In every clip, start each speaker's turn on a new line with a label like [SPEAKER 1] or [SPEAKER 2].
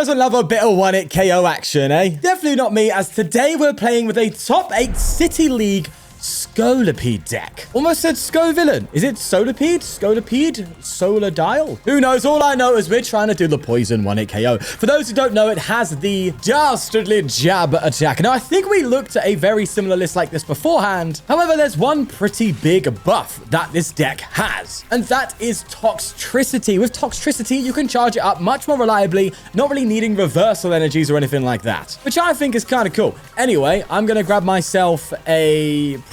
[SPEAKER 1] doesn't love a bit of one-hit KO action, eh? Definitely not me, as today we're playing with a top 8 City League Scolipede deck. Almost said Scovillain. Is it Solipede? Scolipede? Solar Dial? Who knows? All I know is we're trying to do the poison 1-hit KO. For those who don't know, it has the Dastardly Jab attack. Now, I think we looked at a very similar list like this beforehand. However, there's one pretty big buff that this deck has, and that is Toxtricity. With Toxtricity, you can charge it up much more reliably, not really needing reversal energies or anything like that, which I think is kind of cool. Anyway, I'm going to grab myself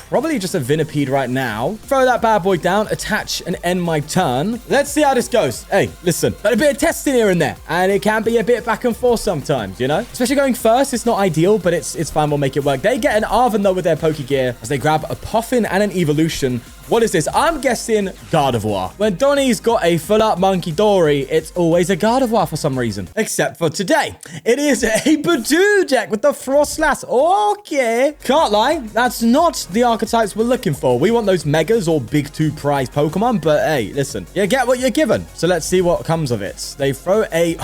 [SPEAKER 1] probably just a Vinipede right now. Throw that bad boy down, attach, and end my turn. Let's see how this goes. Hey, listen, got a bit of testing here and there, and it can be a bit back and forth sometimes, you know? Especially going first, it's not ideal, but it's fine. We'll make it work. They get an Arven, though, with their Pokegear, as they grab a Puffin and an Evolution. What is this? I'm guessing Gardevoir. When Donnie's got a full-up Monkey Dory, it's always a Gardevoir for some reason. Except for today. It is a Badoo deck with the Froslass. Okay. Can't lie, that's not the archetypes we're looking for. We want those Megas or Big 2 prize Pokemon, but hey, listen. You get what you're given. So let's see what comes of it. They throw a...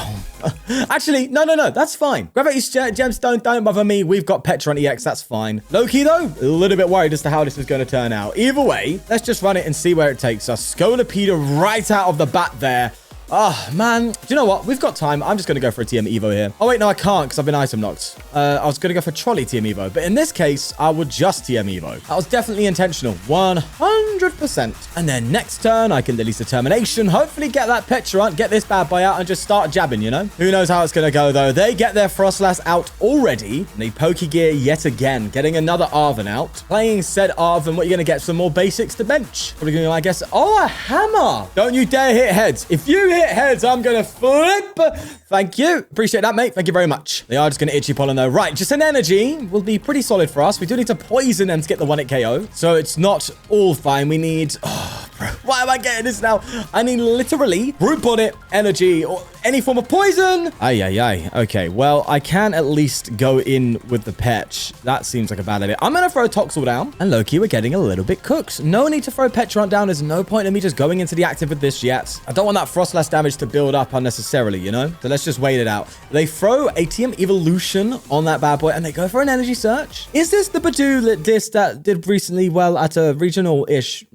[SPEAKER 1] Actually, no. That's fine. Gravity Gemstone, don't bother me. We've got Petron EX. That's fine. Low-key, though, a little bit worried as to how this is going to turn out. Either way, let's just run it and see where it takes us. Scolipede right out of the bat there. Oh, man. Do you know what? We've got time. I'm just going to go for a TM Evo here. Oh, wait, no, I can't because I've been item knocked. I was going to go for Trolley TM Evo. But in this case, I would just TM Evo. That was definitely intentional. 100%. And then next turn, I can release Determination. Hopefully get that Petrant, get this bad boy out and just start jabbing, you know? Who knows how it's going to go, though. They get their Froslass out already. And they Pokegear yet again, getting another Arven out. Playing said Arven, what you're going to get? Some more basics to bench. Probably going to, I guess... Oh, a hammer. Don't you dare hit heads. If you hit heads, I'm gonna flip. Thank you. Appreciate that, mate. Thank you very much. They are just gonna Itchy Pollen, though. Right, just an energy will be pretty solid for us. We do need to poison them to get the 1-hit KO, so it's not all fine. We need... Oh, bro. Why am I getting this now? I need literally Brute Bonnet, energy, or any form of poison. Ay. Okay, well, I can at least go in with the Petch. That seems like a bad idea. I'm gonna throw Toxel down, and Loki, we're getting a little bit cooked. No need to throw Petrant down. There's no point in me just going into the active with this yet. I don't want that Froslass damage to build up unnecessarily, you know? So let's just wait it out. They throw a TM Evolution on that bad boy, and they go for an energy search. Is this the Badoo that did recently well at a regional-ish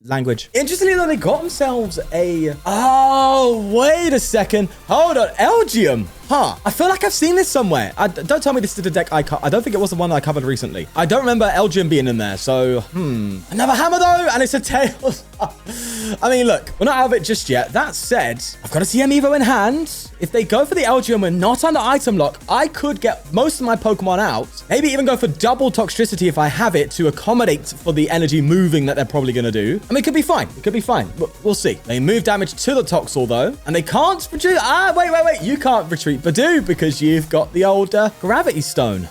[SPEAKER 1] language? Interestingly, though, they got themselves a... Oh, wait a second. Hold on. Elgium. Huh. I feel like I've seen this somewhere. Don't tell me this is the deck I don't think it was the one I covered recently. I don't remember Elgium being in there, so... Another hammer, though, and it's a Tails. I mean, look, we're not out of it just yet. That said, I've got a TM Evo in hand. If they go for the Elgium and not under item lock, I could get most of my Pokemon out. Maybe even go for double Toxtricity if I have it to accommodate for the energy moving that they're probably going to do. I mean, it could be fine. It could be fine. We'll see. They move damage to the Toxel, though, and they can't retrieve... Wait. You can't retreat Badoo because you've got the old Gravity Stone.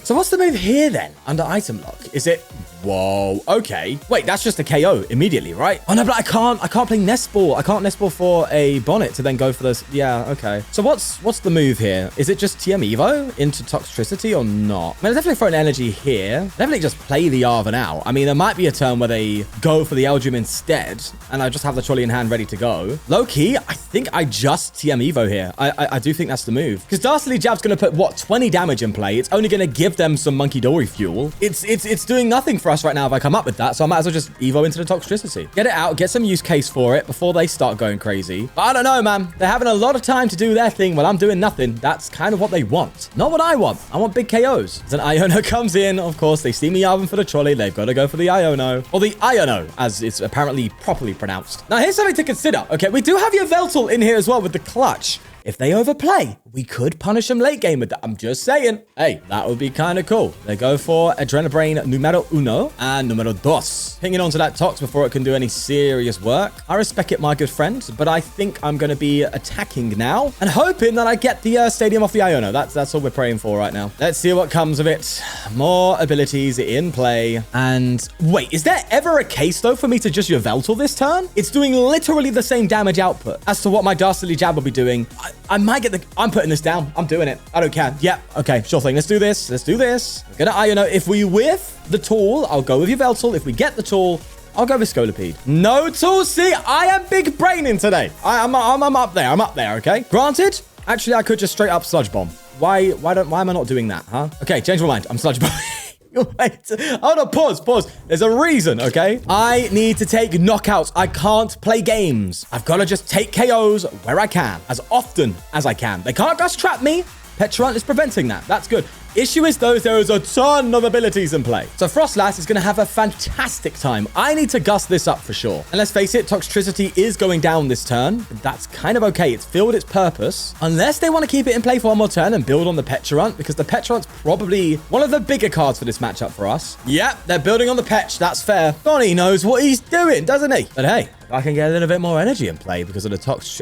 [SPEAKER 1] So what's the move here, then? Under item lock? Is it... Whoa, okay. Wait, that's just a KO immediately, right? Oh, no, but I can't play Nest Ball. I can't Nest Ball for a Bonnet to then go for this. Yeah, okay. So what's the move here? Is it just TM Evo into Toxtricity or not? I mean, I'll definitely throw an energy here. Definitely just play the Arven out. I mean, there might be a turn where they go for the Elgium instead, and I just have the Trolley in hand ready to go. Low-key, I think I just TM Evo here. I do think that's the move. Because Dastardly Jab's going to put, what, 20 damage in play. It's only going to give them some Monkey Dory fuel. It's doing nothing for us right now if I come up with that, so I might as well just Evo into the Toxtricity. Get it out, get some use case for it before they start going crazy. But I don't know, man. They're having a lot of time to do their thing while I'm doing nothing. That's kind of what they want. Not what I want. I want big KOs. As an Iono comes in, of course, they see me Arven for the Trolley. They've got to go for the Iono. Or the Iono, as it's apparently properly pronounced. Now, here's something to consider. Okay, we do have your Veltal in here as well with the Clutch. If they overplay, we could punish them late game with that. I'm just saying. Hey, that would be kind of cool. They go for Adrenabrain numero uno and numero dos. Pinging onto that Tox before it can do any serious work. I respect it, my good friend, but I think I'm going to be attacking now and hoping that I get the stadium off the Iono. That's all we're praying for right now. Let's see what comes of it. More abilities in play. And wait, is there ever a case, though, for me to just Yveltal this turn? It's doing literally the same damage output as to what my Dastardly Jab will be doing. I might get the... I'm putting this down. I'm doing it. I don't care. Yeah. Okay. Sure thing. Let's do this. Let's do this. We're gonna Iono. If we whiff the tool, I'll go with Yveltal. If we get the tool, I'll go with Scolipede. No tool. See, I am big braining today. I'm up there. I'm up there. Okay. Granted, Actually, I could just straight up Sludge Bomb. Why am I not doing that, huh? Okay, change my mind. I'm Sludge Bomb. Wait, hold on, pause. There's a reason, okay? I need to take knockouts. I can't play games. I've got to just take KOs where I can, as often as I can. They can't gust trap me. Petulant is preventing that. That's good. Issue is, though, there is a ton of abilities in play. So Froslass is going to have a fantastic time. I need to gust this up for sure. And let's face it, Toxtricity is going down this turn. But that's kind of okay. It's filled its purpose. Unless they want to keep it in play for one more turn and build on the Petulant, because the Petulant's probably one of the bigger cards for this matchup for us. Yep, they're building on the Petch. That's fair. Donnie knows what he's doing, doesn't he? But hey, I can get a little bit more energy in play because of the Tox.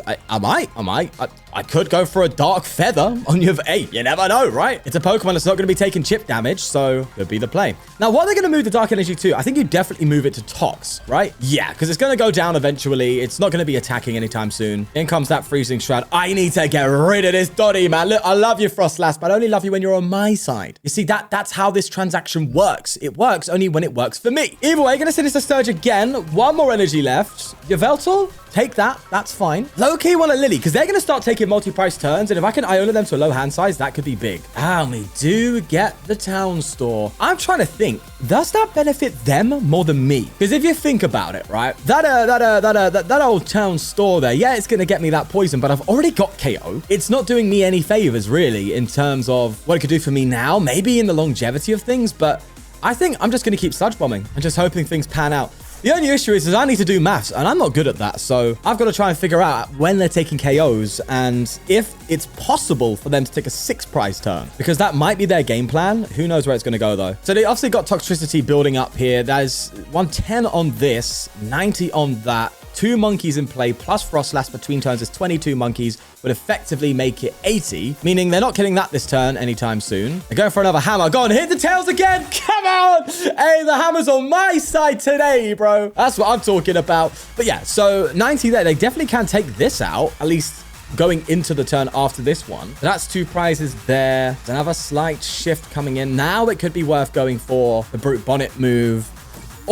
[SPEAKER 1] I could go for a Dark Feather on your... Hey, you never know, right? It's a Pokemon that's not going to be taking chip damage, so could be the play. Now, what are they going to move the Dark Energy to? I think you definitely move it to Tox, right? Yeah, because it's going to go down eventually. It's not going to be attacking anytime soon. In comes that Freezing Shroud. I need to get rid of this Dottie, man. Look, I love you, Froslass, but I only love you when you're on my side. You see, that's how this transaction works. It works only when it works for me. Either way, going to send this to Sturge again. One more energy left. Yveltal, take that. That's fine. Low-key want a Lily, because they're going to start taking multi-price turns, and if I can Iona them to a low hand size, that could be big. And we do get the town store. I'm trying to think, does that benefit them more than me? Because if you think about it, right, that old town store there, yeah, it's going to get me that poison, but I've already got KO. It's not doing me any favors, really, in terms of what it could do for me now, maybe in the longevity of things, but I think I'm just going to keep Sludge Bombing and just hoping things pan out. The only issue is I need to do maths, and I'm not good at that, so I've got to try and figure out when they're taking KOs and if it's possible for them to take a 6-prize turn, because that might be their game plan. Who knows where it's going to go, though. So they obviously got Toxtricity building up here. There's 110 on this, 90 on that. 2 monkeys in play plus Froslass between turns is 22 monkeys, would effectively make it 80, meaning they're not killing that this turn anytime soon. They're going for another hammer. Go on, hit the tails again. Come on. Hey, the hammer's on my side today, bro. That's what I'm talking about. But yeah, so 90 there. They definitely can take this out, at least going into the turn after this one. So that's 2 prizes there. There's another slight shift coming in. Now it could be worth going for the Brute Bonnet move.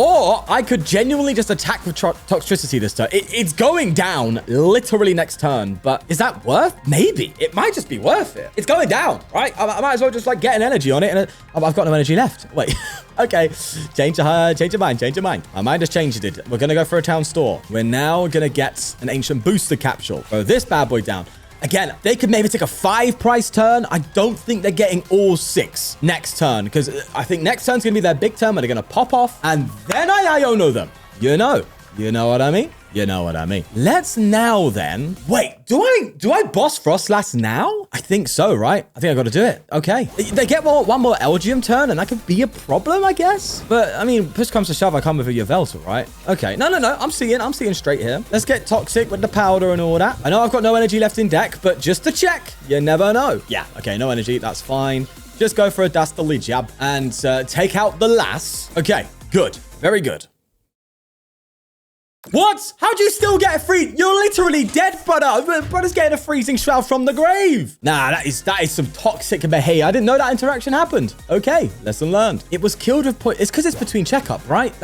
[SPEAKER 1] Or I could genuinely just attack with Toxtricity this turn. It's going down literally next turn, but is that worth? Maybe. It might just be worth it. It's going down, right? I might as well just like get an energy on it, and I've got no energy left. Wait, okay. Change your mind. My mind has changed it. We're going to go for a town store. We're now going to get an ancient booster capsule. Throw this bad boy down. Again, they could maybe take a 5-price turn. I don't think they're getting all 6 next turn, because I think next turn's going to be their big turn where they're going to pop off, and then I Iono them. You know what I mean? You know what I mean. Let's now then... Wait, do I boss Froslass now? I think so, right? I think I got to do it. Okay. They get one more Elgium turn, and that could be a problem, I guess. But, I mean, push comes to shove, I come with a Yveltal, right? Okay. No. I'm seeing straight here. Let's get Toxic with the powder and all that. I know I've got no energy left in deck, but just to check, you never know. Yeah, okay, no energy. That's fine. Just go for a Dastardly Jab and take out the Lass. Okay, good. Very good. What? How'd you still get a free? You're literally dead, brother. Brother's getting a Freezing Shroud from the grave. Nah, that is some toxic behavior. I didn't know that interaction happened. Okay, lesson learned. It was killed with point. It's because it's between checkup, right?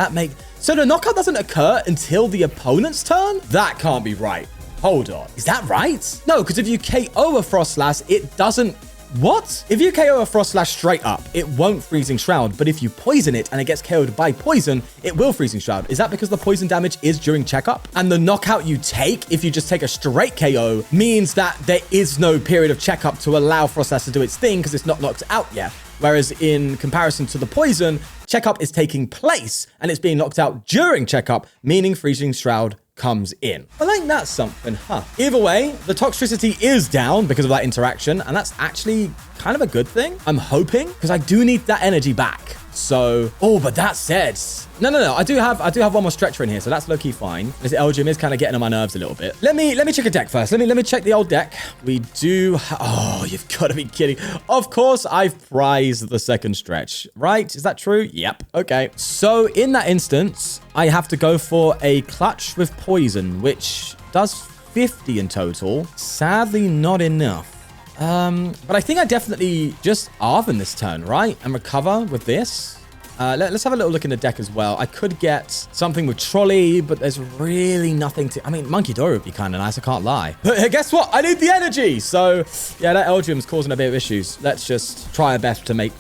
[SPEAKER 1] So the knockout doesn't occur until the opponent's turn? That can't be right. Hold on. Is that right? No, because if you KO a Froslass, it doesn't... What? If you KO a Froslass straight up, it won't Freezing Shroud, but if you poison it and it gets KO'd by poison, it will Freezing Shroud. Is that because the poison damage is during checkup? And the knockout you take, if you just take a straight KO, means that there is no period of checkup to allow Froslass to do its thing because it's not knocked out yet. Whereas in comparison to the poison, checkup is taking place and it's being knocked out during checkup, meaning Freezing Shroud comes in. I think that's something, huh? Either way, the Toxtricity is down because of that interaction, and that's actually kind of a good thing. I'm hoping, because I do need that energy back. So, oh, but that said, no. I do have one more stretcher in here, so that's low-key fine. This Elgium is kind of getting on my nerves a little bit. Let me check a deck first. Let me check the old deck. We do. Oh, you've got to be kidding. Of course, I've prized the second stretch, right? Is that true? Yep. Okay. So in that instance, I have to go for a clutch with poison, which does 50 in total. Sadly, not enough. But I think I definitely just Arven this turn, right? And recover with this. Let's have a little look in the deck as well. I could get something with Trolley, but there's really nothing to... I mean, Monkey Dory would be kind of nice, I can't lie. But guess what? I need the energy. So, yeah, that Elgium's causing a bit of issues. Let's just try our best to make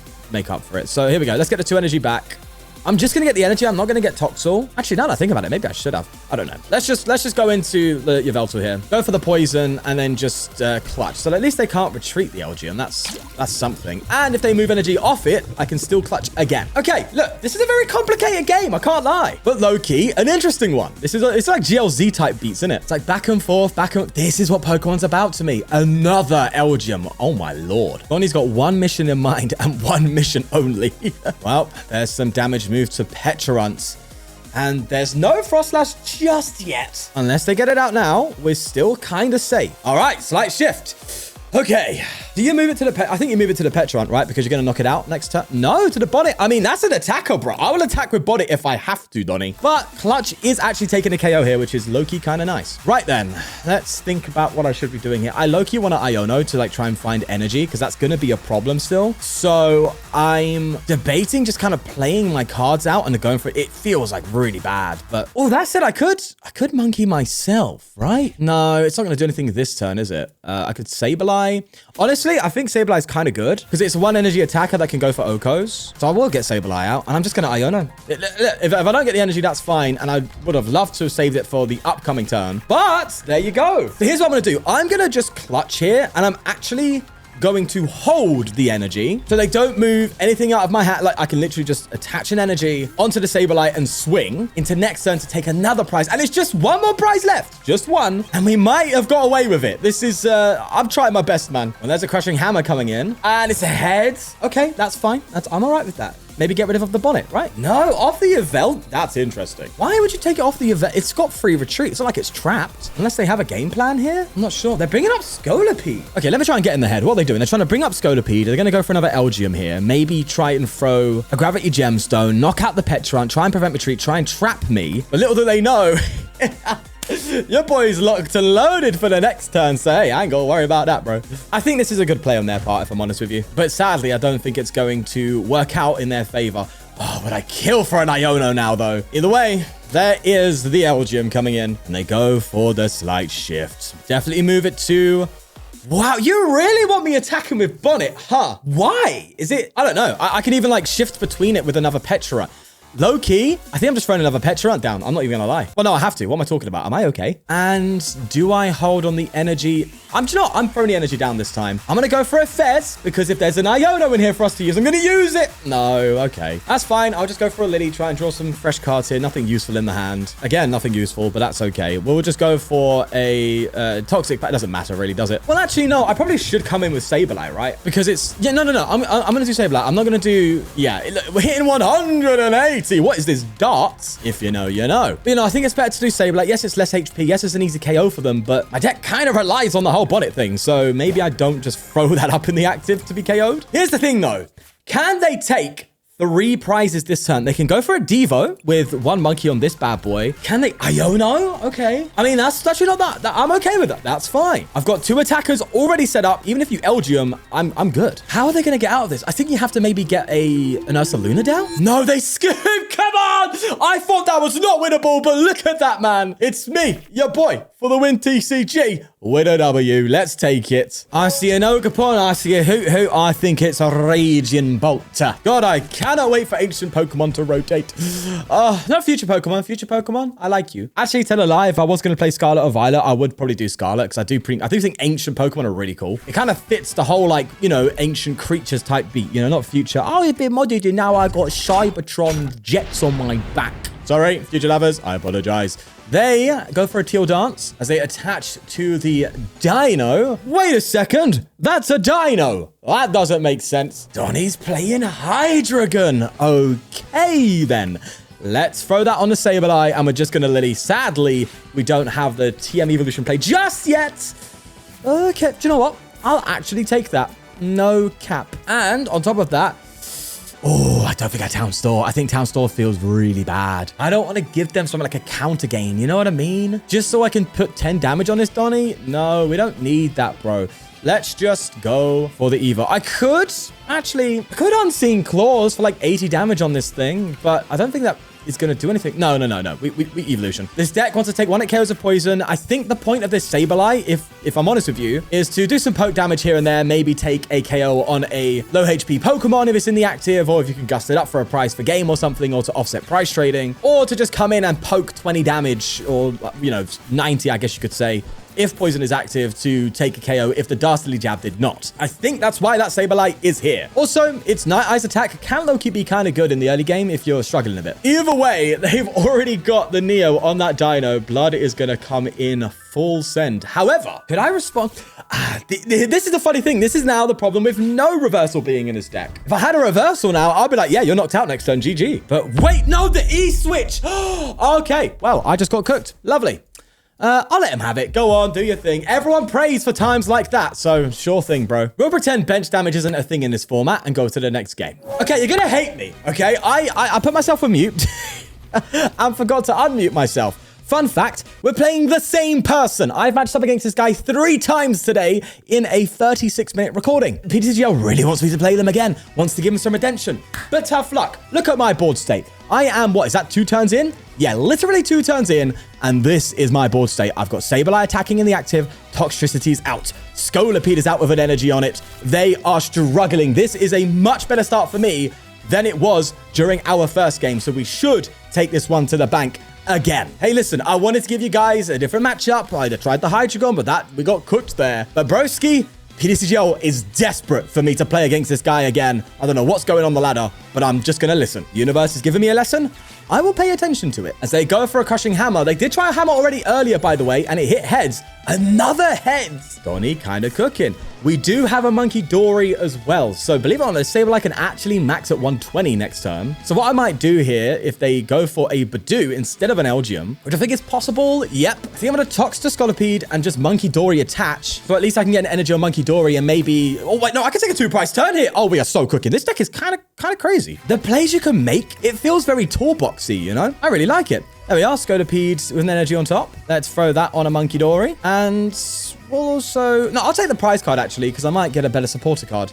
[SPEAKER 1] up for it. So, here we go. Let's get the 2 energy back. I'm just going to get the energy. I'm not going to get Toxel. Actually, now that I think about it, maybe I should have. I don't know. Let's just go into the Yveltal here. Go for the poison and then just clutch. So at least they can't retreat the Elgium. That's something. And if they move energy off it, I can still clutch again. Okay, look, this is a very complicated game. I can't lie. But low-key, an interesting one. It's like GLZ type beats, isn't it? It's like back and forth, back and... This is what Pokemon's about to me. Another Elgium. Oh, my Lord. Donnie's got one mission in mind and one mission only. Well, there's some damage move to Petrarunts. And there's no Froslass just yet. Unless they get it out now, we're still kind of safe. All right, slight shift. Okay. Do you move it to the I think you move it to the Petrarunt, right? Because you're going to knock it out next turn. No, to the Bonnet. I mean, that's an attacker, bro. I will attack with Bonnet if I have to, Donnie. But Clutch is actually taking a KO here, which is low-key kind of nice. Right then, let's think about what I should be doing here. I low-key want to Iono to like try and find energy because that's going to be a problem still. So I'm debating just kind of playing my cards out and going for it. It feels like really bad. But oh, that said, I could Monkey myself, right? No, it's not going to do anything this turn, is it? I could Sableye. Honestly, I think Sableye is kind of good because it's one energy attacker that can go for Okos. So I will get Sableye out and I'm just going to Iono. If I don't get the energy, that's fine. And I would have loved to have saved it for the upcoming turn. But there you go. So here's what I'm going to do. I'm going to just clutch here and I'm actually going to hold the energy so they don't move anything out of my hat. Like I can literally just attach an energy onto the Sableye and swing into next turn to take another prize. And it's just one more prize left. Just one. And we might have got away with it. This is, I'm trying my best, man. Well, there's a Crushing Hammer coming in and it's a head. Okay, that's fine. I'm all right with that. Maybe get rid of the Bonnet, right? No, off the Yveltal. That's interesting. Why would you take it off the Yveltal? It's got free retreat. It's not like it's trapped. Unless they have a game plan here. I'm not sure. They're bringing up Scolipede. Okay, let me try and get in the head. What are they doing? They're trying to bring up Scolipede. They're going to go for another Elgium here. Maybe try and throw a Gravity Gemstone, knock out the Petrarunt, try and prevent retreat, try and trap me. But little do they know... Your boy's locked and loaded for the next turn, so hey, I ain't gonna worry about that, bro. I think this is a good play on their part, if I'm honest with you. But sadly, I don't think it's going to work out in their favor. Oh, would I kill for an Iono now, though? Either way, there is the Elgium coming in, and they go for the slight shift. Definitely move it to... Wow, you really want me attacking with Bonnet, huh? Why? Is it... I don't know. I can even, like, shift between it with another Petrarunt. Low key, I think I'm just throwing another Petrarunt down. I'm not even gonna lie. Well, no, I have to. What am I talking about? Am I okay? And do I hold on the energy? I'm throwing the energy down this time. I'm gonna go for a Fez because if there's an Iono in here for us to use, I'm gonna use it. No, okay. That's fine. I'll just go for a Lily, try and draw some fresh cards here. Nothing useful in the hand. Again, nothing useful, but that's okay. We'll just go for a Toxic Pack. It doesn't matter really, does it? Well, actually, no. I probably should come in with Sableye, right? Because it's... Yeah, no. I'm gonna do Sableye. I'm not gonna do... Yeah, we're hitting 180. What is this? Darts? If you know, you know. But, I think it's better to do Sableye. Yes, it's less HP. Yes, it's an easy KO for them, but my deck kind of relies on the whole Bonnet thing, so maybe I don't just throw that up in the active to be KO'd. Here's the thing, though. Can they take 3 prizes this turn? They can go for a Devo with 1 monkey on this bad boy. Can they? Iono? Okay. I mean, that's actually not that. I'm okay with that. That's fine. I've got 2 attackers already set up. Even if you Elgium, I'm good. How are they going to get out of this? I think you have to maybe get an Ursaluna down. No, they skip. Come on. I thought that was not winnable, but look at that, man. It's me, your boy, for the win TCG. With a W. Let's take it. I see an Ogerpon. I see a Hoot Hoot. I think it's a Raging Bolt. God, I cannot wait for ancient Pokemon to rotate. No, future Pokemon. Future Pokemon. I like you. Actually, tell a lie. If I was going to play Scarlet or Violet, I would probably do Scarlet because I do think ancient Pokemon are really cool. It kind of fits the whole, like, ancient creatures type beat. Not future. Oh, you've been modded and now I got Cybertron jets on my back. Sorry, future lovers. I apologize. They go for a teal dance as they attach to the dino. Wait a second. That's a dino. That doesn't make sense. Donnie's playing Hydreigon. Okay, then. Let's throw that on the Sableye, and we're just going to Lily. Sadly, we don't have the TM Evolution play just yet. Okay, do you know what? I'll actually take that. No cap. And on top of that, oh, I don't think I Town Store. I think Town Store feels really bad. I don't want to give them something like a counter gain. You know what I mean? Just so I can put 10 damage on this Donnie? No, we don't need that, bro. let's just go for the Evo. I could Unseen Claws for like 80 damage on this thing, but I don't think that is going to do anything. No. We evolution. This deck wants to take 1 hit KOs of poison. I think the point of this Sableye, if I'm honest with you, is to do some poke damage here and there, maybe take a KO on a low HP Pokemon if it's in the active, or if you can gust it up for a prize for game or something, or to offset price trading, or to just come in and poke 20 damage, or, 90, I guess you could say, if poison is active, to take a KO if the Dastardly Jab did not. I think that's why that Sableye is here. Also, its Night Eyes attack can low-key be kind of good in the early game if you're struggling a bit. Either way, they've already got the Neo on that Dino. Blood is going to come in full send. However, could I respond? This is the funny thing. This is now the problem with no reversal being in his deck. If I had a reversal now, I'll be like, yeah, you're knocked out next turn, GG. But wait, no, the E-switch. Okay, well, I just got cooked. Lovely. I'll let him have it. Go on, do your thing. Everyone prays for times like that, so sure thing, bro. We'll pretend bench damage isn't a thing in this format and go to the next game. Okay, you're gonna hate me, okay? I put myself on mute and forgot to unmute myself. Fun fact, we're playing the same person. I've matched up against this guy 3 times today in a 36-minute recording. ptcgl really wants me to play them again, wants to give him some redemption. But tough luck. Look at my board state. I am, what, is that 2 turns in? Yeah, literally 2 turns in, and this is my board state. I've got Sableye attacking in the active, Toxtricity's out, Scolipede is out with an energy on it. They are struggling. This is a much better start for me than it was during our first game, so we should take this one to the bank again. Hey, listen, I wanted to give you guys a different matchup. I tried the Hydreigon, but we got cooked there. But broski, ptcgl is desperate for me to play against this guy again. I don't know what's going on the ladder, but I'm just going to listen. The universe is giving me a lesson. I will pay attention to it. As they go for a crushing hammer. They did try a hammer already earlier, by the way, and it hit heads. Another heads. Donnie kind of cooking. We do have a Monkey Dory as well. So believe it or not, this Sableye can actually max at 120 next turn. So what I might do here, if they go for a Badoo instead of an Elgium, which I think is possible. Yep. I think I'm going to Tox to Scolipede and just Monkey Dory attach. So at least I can get an energy on Monkey Dory and maybe... Oh, wait, no, I can take a 2-price turn here. Oh, we are so cooking. This deck is kind of crazy. The plays you can make, it feels very toolboxy, you know? I really like it. There we are, Scolipede with an energy on top. Let's throw that on a Monkey Dory. And we'll also... No, I'll take the prize card, actually, because I might get a better supporter card.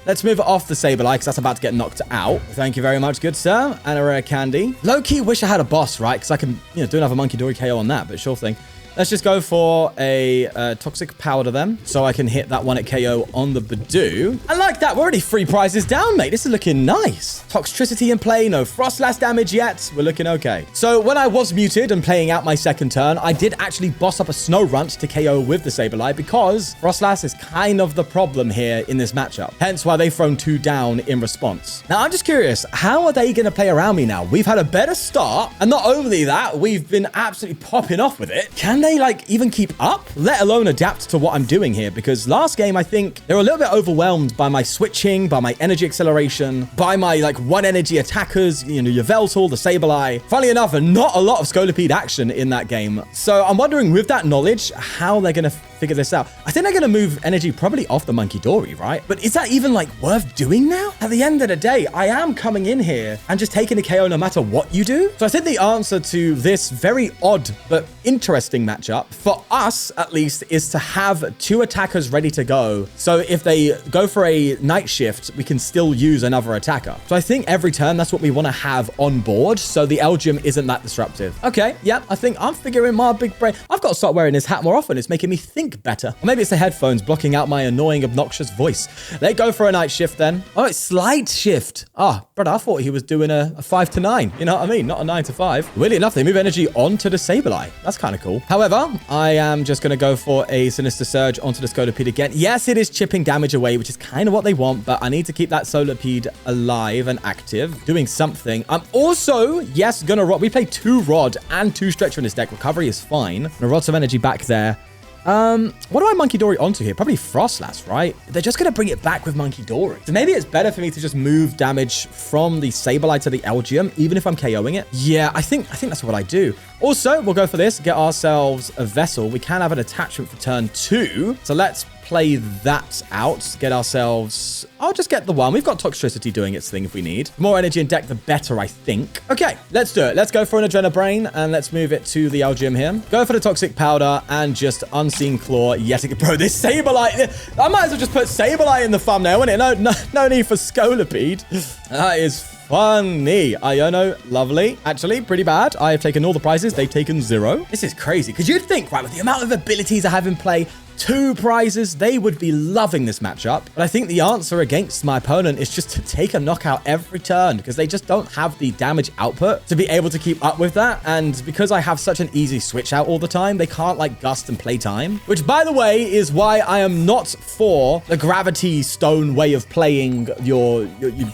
[SPEAKER 1] Let's move it off the Sableye, because that's about to get knocked out. Thank you very much, good sir. And a rare candy. Low-key wish I had a boss, right? Because I can, do another Monkey Dory KO on that, but sure thing. Let's just go for a Toxic Powder then, so I can hit that 1 at KO on the Badoo. I like that. We're already 3 prizes down, mate. This is looking nice. Toxtricity in play. No Froslass damage yet. We're looking okay. So when I was muted and playing out my second turn, I did actually boss up a Snow Runt to KO with the Sableye because Froslass is kind of the problem here in this matchup. Hence why they've thrown 2 down in response. Now, I'm just curious. How are they going to play around me now? We've had a better start. And not only that, we've been absolutely popping off with it. Can they even keep up, let alone adapt to what I'm doing here? Because last game, I think they were a little bit overwhelmed by my switching, by my energy acceleration, by my 1 energy attackers, your Yveltal, the Sableye. Funnily enough, not a lot of Scolipede action in that game. So I'm wondering with that knowledge, how they're going to figure this out. I think they're going to move energy probably off the Monkey Dory, right? But is that even worth doing now? At the end of the day, I am coming in here and just taking a KO no matter what you do. So I think the answer to this very odd but interesting matchup, for us at least, is to have 2 attackers ready to go. So if they go for a night shift, we can still use another attacker. So I think every turn, that's what we want to have on board. So the Elgium isn't that disruptive. Okay, yeah, I think I'm figuring my big brain. I've got to start wearing this hat more often. It's making me think better. Or maybe it's the headphones blocking out my annoying, obnoxious voice. They go for a night shift then. Oh, it's slide shift. Brother, I thought he was doing a 5 to 9. You know what I mean? Not a 9 to 5. Weirdly enough, they move energy onto the Sableye. That's kind of cool. However, I am just going to go for a Sinister Surge onto the Scolipede again. Yes, it is chipping damage away, which is kind of what they want, but I need to keep that Scolipede alive and active, doing something. I'm also, yes, going to rod. We play 2 Rod and 2 Stretcher in this deck. Recovery is fine. Gonna rod some energy back there. What do I Monkey Dory onto here? Probably Froslass, right? They're just going to bring it back with Monkey Dory. So maybe it's better for me to just move damage from the Sableye to the Elgium, even if I'm KOing it. Yeah, I think that's what I do. Also, we'll go for this, get ourselves a Vessel. We can have an attachment for turn 2. So let's play that out. Get ourselves... I'll just get the one. We've got Toxtricity doing its thing if we need. The more energy in deck, the better, I think. Okay, let's do it. Let's go for an Adrenabrain, and let's move it to the Algym here. Go for the Toxic Powder, and just Unseen Claw yet again. Bro, this Sableye... I might as well just put Sableye in the thumbnail, wouldn't it? No need for Scolipede. That is funny. Iono, lovely. Actually, pretty bad. I have taken all the prizes. They've taken 0. This is crazy. Because you'd think, right, with the amount of abilities I have in play, 2 prizes, they would be loving this matchup. But I think the answer against my opponent is just to take a knockout every turn because they just don't have the damage output to be able to keep up with that. And because I have such an easy switch out all the time, they can't like gust and play time, which by the way is why I am not for the gravity stone way of playing your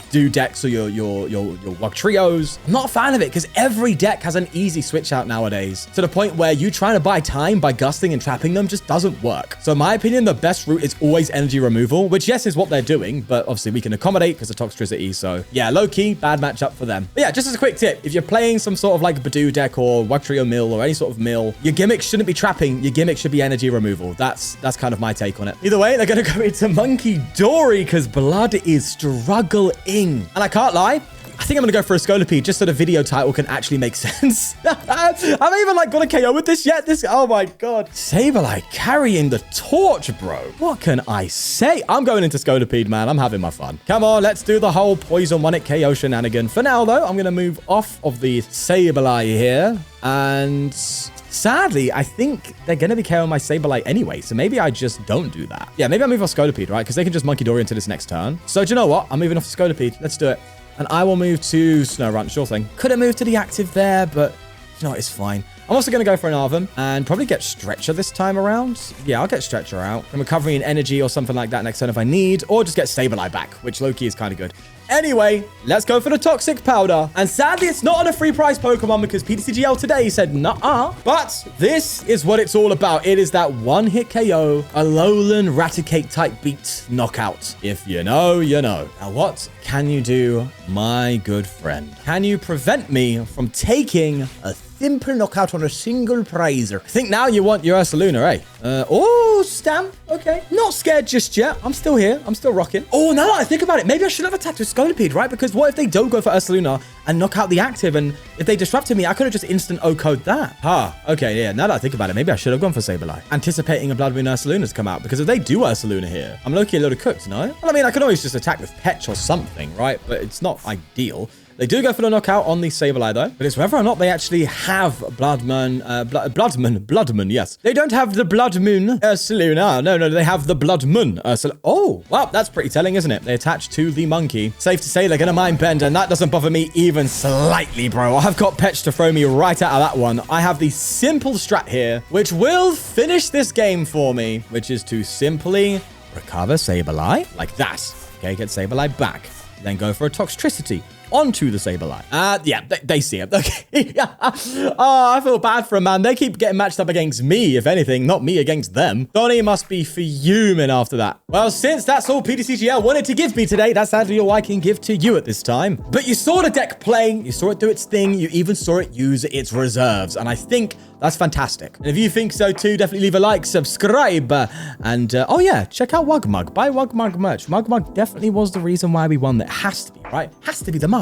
[SPEAKER 1] do decks or your Wug Trios. I'm not a fan of it because every deck has an easy switch out nowadays to the point where you trying to buy time by gusting and trapping them just doesn't work. So in my opinion, the best route is always energy removal, which yes, is what they're doing, but obviously we can accommodate because of Toxtricity. So yeah, low-key, bad matchup for them. But yeah, just as a quick tip, if you're playing some sort of like Badoo deck or Wug Trio mill or any sort of mill, your gimmick shouldn't be trapping. Your gimmick should be energy removal. That's kind of my take on it. Either way, they're going to go into Monkey Dory because blood is struggling. And I can't lie, I think I'm going to go for a Scolipede just so the video title can actually make sense. I've even like got a KO with this yet. Oh my God. Sableye carrying the torch, bro. What can I say? I'm going into Scolipede, man. I'm having my fun. Come on, let's do the whole poison 1-hit KO shenanigan. For now, though, I'm going to move off of the Sableye here. And sadly, I think they're going to be KOing my Sableye anyway. So maybe I just don't do that. Yeah, maybe I move off Scolipede, right? Because they can just Monkey Dory into this next turn. So do you know what? I'm moving off Scolipede. Let's do it. And I will move to Snorunt, sure thing. Could have moved to the active there, but you know, it's fine. I'm also going to go for an Arvum and probably get Stretcher this time around. Yeah, I'll get Stretcher out. I'm recovering energy or something like that next turn if I need, or just get Sableye back, which low-key is kind of good. Anyway, let's go for the Toxic Powder. And sadly, it's not on a free prize Pokemon because ptcgl today said nuh-uh. But this is what it's all about. It is that 1-hit KO, a Alolan Raticate type beat knockout. If you know, you know. Now, what can you do, my good friend? Can you prevent me from taking a simple knockout on a single prizer? I think now you want your Ursaluna, eh? Oh, Stamp. Okay. Not scared just yet. I'm still here. I'm still rocking. Oh, now that I think about it, maybe I should have attacked with Scolipede, right? Because what if they don't go for Ursaluna and knock out the active? And if they disrupted me, I could have just instant O-code that. Okay, yeah. Now that I think about it, maybe I should have gone for Sableye. Anticipating a Blood Moon Ursaluna to come out. Because if they do Ursaluna here, I'm low-key a little cooked, no? Well, I mean, I could always just attack with Petch or something, right? But it's not ideal. They do go for the knockout on the Sableye, though. But it's whether or not they actually have Bloodmoon, yes. They don't have the Blood Moon Ursaluna. No, they have the Blood Moon Ursaluna. Oh, well, that's pretty telling, isn't it? They attach to the monkey. Safe to say they're going to Mind Bend, and that doesn't bother me even slightly, bro. I've got Petch to throw me right out of that one. I have the simple strat here, which will finish this game for me, which is to simply recover Sableye like that. Okay, get Sableye back. Then go for a Toxtricity onto the Sableye. Yeah, they see it. Okay. Oh, I feel bad for them, man. They keep getting matched up against me, if anything, not me against them. Donnie must be fuming after that. Well, since that's all ptcgl wanted to give me today, that's sadly all I can give to you at this time. But you saw the deck playing, you saw it do its thing, you even saw it use its reserves, and I think that's fantastic. And if you think so too, definitely leave a like, subscribe, and oh yeah, check out Wugmug. Buy Wugmug merch. Wugmug definitely was the reason why we won that. Has to be, right? Has to be the mug.